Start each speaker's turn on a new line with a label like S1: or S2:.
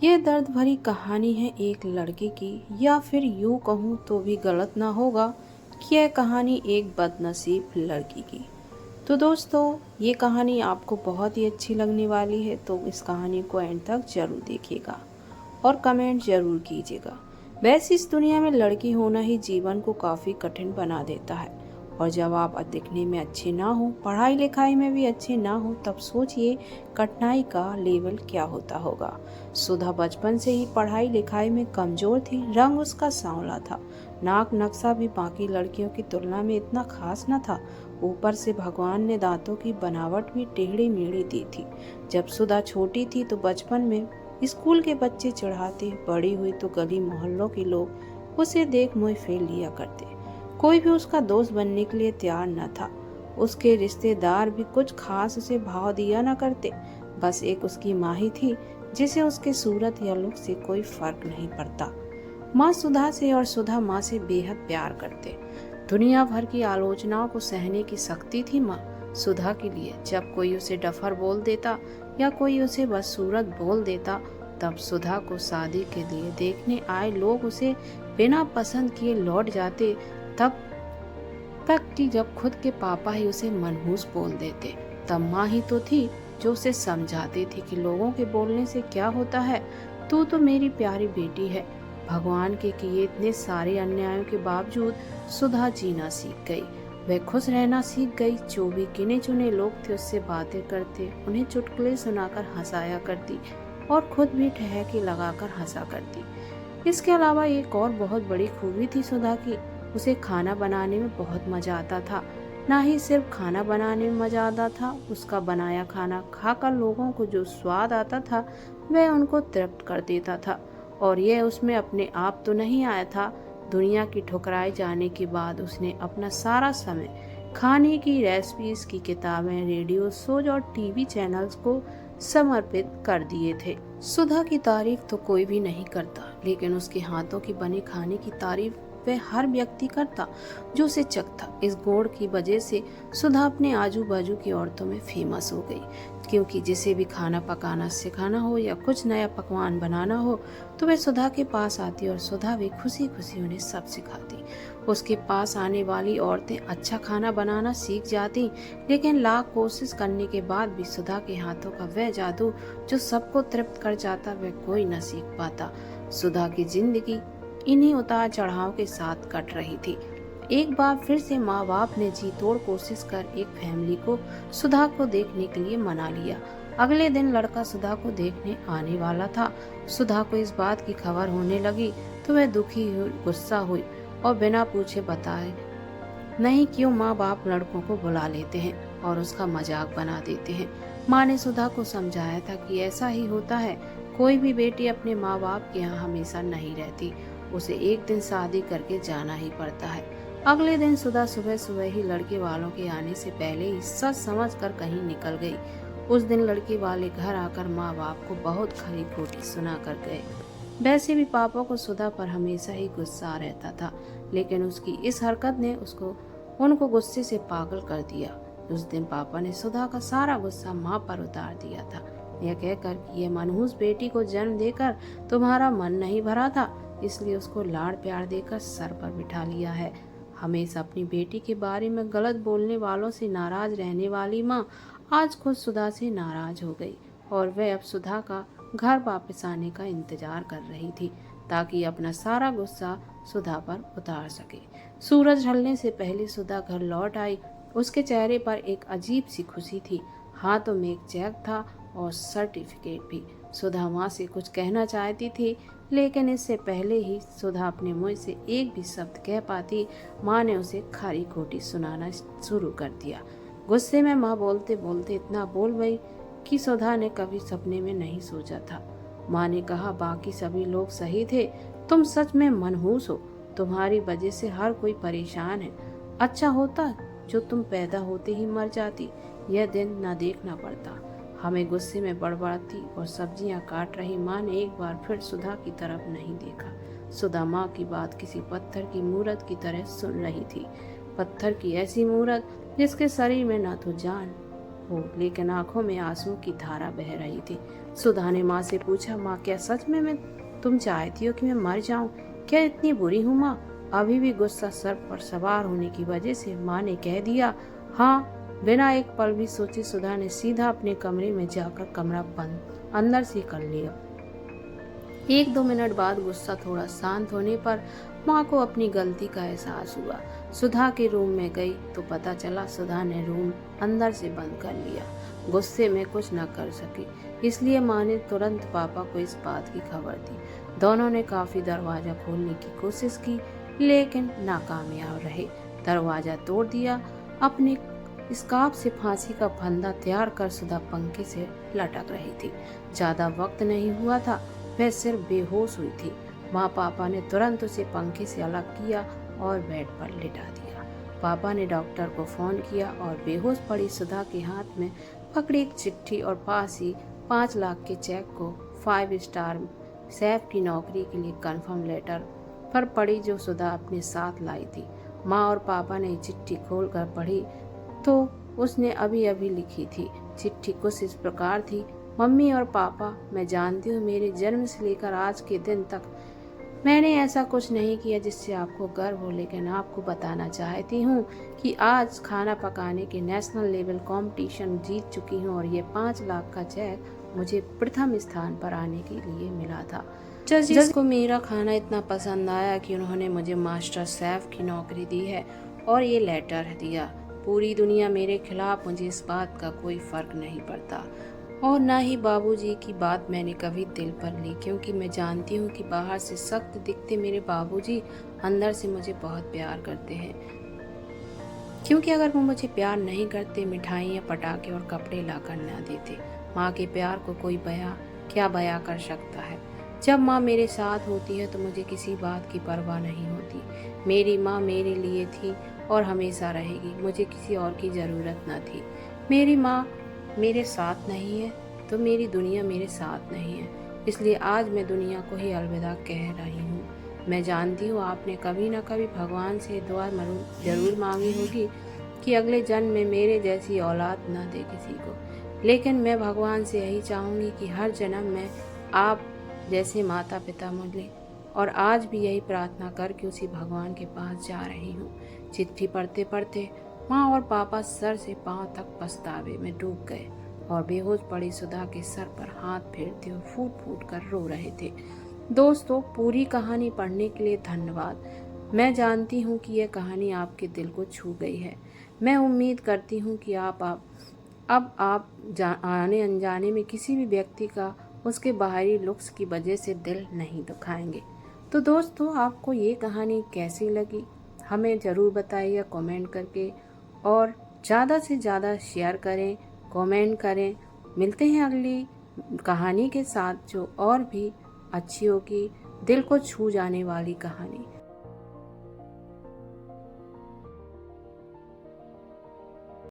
S1: ये दर्द भरी कहानी है एक लड़के की, या फिर यूं कहूँ तो भी गलत ना होगा कि यह कहानी एक बदनसीब लड़की की। तो दोस्तों, ये कहानी आपको बहुत ही अच्छी लगने वाली है, तो इस कहानी को एंड तक जरूर देखिएगा और कमेंट जरूर कीजिएगा। वैसे इस दुनिया में लड़की होना ही जीवन को काफ़ी कठिन बना देता है, और जब आप दिखने में अच्छे ना हो, पढ़ाई लिखाई में भी अच्छे ना हो, तब सोचिए कठिनाई का लेवल क्या होता होगा। सुधा बचपन से ही पढ़ाई लिखाई में कमजोर थी। रंग उसका सांवला था, नाक नक्शा भी बाकी लड़कियों की तुलना में इतना खास न था। ऊपर से भगवान ने दांतों की बनावट भी टेढ़ी मेढ़ी दी थी। जब सुधा छोटी थी तो बचपन में स्कूल के बच्चे चढ़ाते, बड़ी हुई तो गली मोहल्लों के लोग उसे देख मुँह फेर लिया करते। कोई भी उसका दोस्त बनने के लिए तैयार न था। उसके रिश्तेदार भी कुछ खास उसे भाव दिया न करते। बस एक उसकी माँ ही थी जिसे उसके सूरत या लुक से कोई फर्क नहीं पड़ता। माँ सुधा से और सुधा माँ से बेहद प्यार करते। दुनिया भर की आलोचनाओं को सहने की शक्ति थी माँ सुधा के लिए। जब कोई उसे डफर बोल देता या कोई उसे बदसूरत बोल देता, तब सुधा को शादी के लिए देखने आए लोग उसे बिना पसंद किए लौट जाते। तब तक कि जब खुद के पापा ही उसे मनहूस बोल देते, तब माँ ही तो थी जो उसे समझाती थी कि लोगों के बोलने से क्या होता है, तू तो मेरी प्यारी बेटी है। भगवान के किए इतने सारे अन्यायों के बावजूद सुधा जीना सीख गई। वह खुश रहना सीख गई। जो भी गिने चुने लोग थे उससे बातें करते, उन्हें चुटकुले सुनाकर हंसाया करती और खुद भी ठहके लगाकर हंसा करती। इसके अलावा एक और बहुत बड़ी खूबी थी सुधा की, उसे खाना बनाने में बहुत मजा आता था। ना ही सिर्फ खाना बनाने में मजा आता था, उसका बनाया खाना खाकर लोगों को जो स्वाद आता था वह उनको तृप्त कर देता था। और यह उसमें अपने आप तो नहीं आया था। दुनिया की ठुकराए जाने के बाद उसने अपना सारा समय खाने की रेसिपीज की किताबें, रेडियो शोज और टीवी चैनल्स को समर्पित कर दिए थे। सुधा की तारीफ तो कोई भी नहीं करता, लेकिन उसके हाथों की बने खाने की तारीफ वह हर व्यक्ति करता जो उसे चखता। इस गुण की वजह से सुधा अपने आजू बाजू की औरतों में फेमस हो गई, क्योंकि जिसे भी खाना पकाना सिखाना हो या कुछ नया पकवान बनाना हो तो वह सुधा के पास आती और सुधा भी खुशी खुशी उन्हें सब सिखाती। उसके पास आने वाली औरतें अच्छा खाना बनाना सीख जाती, लेकिन लाख कोशिश करने के बाद भी सुधा के हाथों का वह जादू जो सबको तृप्त कर जाता, वह कोई न सीख पाता। सुधा की जिंदगी इन्हीं उतार चढ़ाव के साथ कट रही थी। एक बार फिर से माँ बाप ने जी तोड़ कोशिश कर एक फैमिली को सुधा को देखने के लिए मना लिया। अगले दिन लड़का सुधा को देखने आने वाला था। सुधा को इस बात की खबर होने लगी तो वह दुखी हुई, गुस्सा हुई और बिना पूछे बताए नहीं क्यों माँ बाप लड़कों को बुला लेते हैं और उसका मजाक बना देते हैं। माँ ने सुधा को समझाया था कि ऐसा ही होता है, कोई भी बेटी अपने माँ बाप के यहाँ हमेशा नहीं रहती, उसे एक दिन शादी करके जाना ही पड़ता है। अगले दिन सुधा सुबह सुबह ही लड़के वालों के आने से पहले ही सच समझ कर कहीं निकल गई। उस दिन लड़के वाले घर आकर माँ बाप को बहुत खरी खोटी सुना कर गए। वैसे भी पापा को सुधा पर हमेशा ही गुस्सा रहता था, लेकिन उसकी इस हरकत ने उनको गुस्से से पागल कर दिया। उस दिन पापा ने सुधा का सारा गुस्सा माँ पर उतार दिया था, यह कहकर कि यह मनहूस बेटी को जन्म देकर तुम्हारा मन नहीं भरा था, इसलिए उसको लाड़ प्यार देकर सर पर बिठा लिया है। हमेशा अपनी बेटी के बारे में गलत बोलने वालों से नाराज रहने वाली माँ आज खुद सुधा से नाराज हो गई और वह अब सुधा का घर वापस आने का इंतजार कर रही थी, ताकि अपना सारा गुस्सा सुधा पर उतार सके। सूरज ढलने से पहले सुधा घर लौट आई। उसके चेहरे पर एक अजीब सी खुशी थी। हाथों में एक चेक था और सर्टिफिकेट भी। सुधा माँ से कुछ कहना चाहती थी, लेकिन इससे पहले ही सुधा अपने मुंह से एक भी शब्द कह पाती, माँ ने उसे खरी खोटी सुनाना शुरू कर दिया। गुस्से में माँ बोलते बोलते इतना बोल गई कि सुधा ने कभी सपने में नहीं सोचा था। माँ ने कहा, बाकी सभी लोग सही थे, तुम सच में मनहूस हो, तुम्हारी वजह से हर कोई परेशान है। अच्छा होता जो तुम पैदा होते ही मर जाती, यह दिन न देखना पड़ता। हमें गुस्से में बड़बड़ाती और सब्जियां काट रही माँ ने एक बार फिर सुधा की तरफ नहीं देखा। सुधा माँ की बात किसी पत्थर की मूरत की तरह सुन रही थी। पत्थर की ऐसी मूरत जिसके शरीर में न तो जान हो, लेकिन आंखों में आंसू की धारा बह रही थी। सुधा ने माँ से पूछा, माँ क्या सच में तुम चाहती हो कि मैं मर जाऊं? क्या इतनी बुरी हूँ माँ? अभी भी गुस्सा सर पर सवार होने की वजह से माँ ने कह दिया हाँ। बिना एक पल भी सोचे सुधा ने सीधा अपने कमरे में जाकर कमरा बंद अंदर से कर लिया। 1-2 मिनट बाद गुस्सा थोड़ा शांत होने पर माँ को अपनी गलती का एहसास हुआ। सुधा के रूम में गई तो पता चला सुधा ने रूम अंदर से बंद कर लिया। गुस्से में कुछ न कर सकी, इसलिए माँ ने तुरंत पापा को इस बात की खबर दी। दोनों ने काफी दरवाजा खोलने की कोशिश की, लेकिन नाकामयाब रहे। दरवाजा तोड़ दिया। अपने स्कार्फ से फांसी का फंदा तैयार कर सुधा पंखे से लटक रही थी। ज्यादा वक्त नहीं हुआ था, वह सिर्फ बेहोश हुई थी। माँ पापा ने तुरंत उसे पंखे से अलग किया और बेड पर लिटा दिया। पापा ने डॉक्टर को फोन किया और बेहोश पड़ी सुधा के हाथ में पकड़ी एक चिट्ठी और पास ही 5 लाख के चेक को 5 स्टार शेफ की नौकरी के लिए कंफर्म लेटर पर पड़ी, जो सुधा अपने साथ लाई थी। माँ और पापा ने चिट्ठी खोलकर पढ़ी तो उसने अभी अभी लिखी थी। चिट्ठी कुछ इस प्रकार थी, मम्मी और पापा, मैं जानती हूँ मेरे जन्म से लेकर आज के दिन तक मैंने ऐसा कुछ नहीं किया जिससे आपको गर्व हो, लेकिन आपको बताना चाहती हूँ कि आज खाना पकाने के नेशनल लेवल कंपटीशन जीत चुकी हूँ और ये 5 लाख का चेक मुझे प्रथम स्थान पर आने के लिए मिला था। जज को मेरा खाना इतना पसंद आया कि उन्होंने मुझे मास्टर शेफ की नौकरी दी है और ये लेटर दिया। पूरी दुनिया मेरे खिलाफ, मुझे इस बात का कोई फर्क नहीं पड़ता और ना ही बाबूजी की बात मैंने कभी दिल पर ली, क्योंकि मैं जानती हूँ कि बाहर से सख्त दिखते मेरे बाबूजी अंदर से मुझे बहुत प्यार करते हैं। क्योंकि अगर वो मुझे प्यार नहीं करते, मिठाइयाँ, पटाखे और कपड़े लाकर ना देते। माँ के प्यार को कोई क्या बयां कर सकता है। जब माँ मेरे साथ होती है तो मुझे किसी बात की परवाह नहीं होती। मेरी माँ मेरे लिए थी और हमेशा रहेगी। मुझे किसी और की ज़रूरत न थी। मेरी माँ मेरे साथ नहीं है तो मेरी दुनिया मेरे साथ नहीं है। इसलिए आज मैं दुनिया को ही अलविदा कह रही हूँ। मैं जानती हूँ आपने कभी न कभी भगवान से दुआ जरूर मांगी होगी कि अगले जन्म में मेरे जैसी औलाद न दे किसी को, लेकिन मैं भगवान से यही चाहूँगी कि हर जन्म में आप जैसे माता पिता मिले, और आज भी यही प्रार्थना करके उसी भगवान के पास जा रही हूँ। चिट्ठी पढ़ते पढ़ते माँ और पापा सर से पांव तक पछतावे में डूब गए और बेहोश पड़ी सुधा के सर पर हाथ फेरते हुए फूट फूट कर रो रहे थे। दोस्तों, पूरी कहानी पढ़ने के लिए धन्यवाद। मैं जानती हूँ कि यह कहानी आपके दिल को छू गई है। मैं उम्मीद करती हूँ कि आप आने अनजाने में किसी भी व्यक्ति का उसके बाहरी लुक्स की वजह से दिल नहीं दुखाएंगे। तो दोस्तों, आपको ये कहानी कैसी लगी हमें ज़रूर बताइए कमेंट करके, और ज़्यादा से ज़्यादा शेयर करें, कमेंट करें। मिलते हैं अगली कहानी के साथ जो और भी अच्छी होगी, दिल को छू जाने वाली कहानी।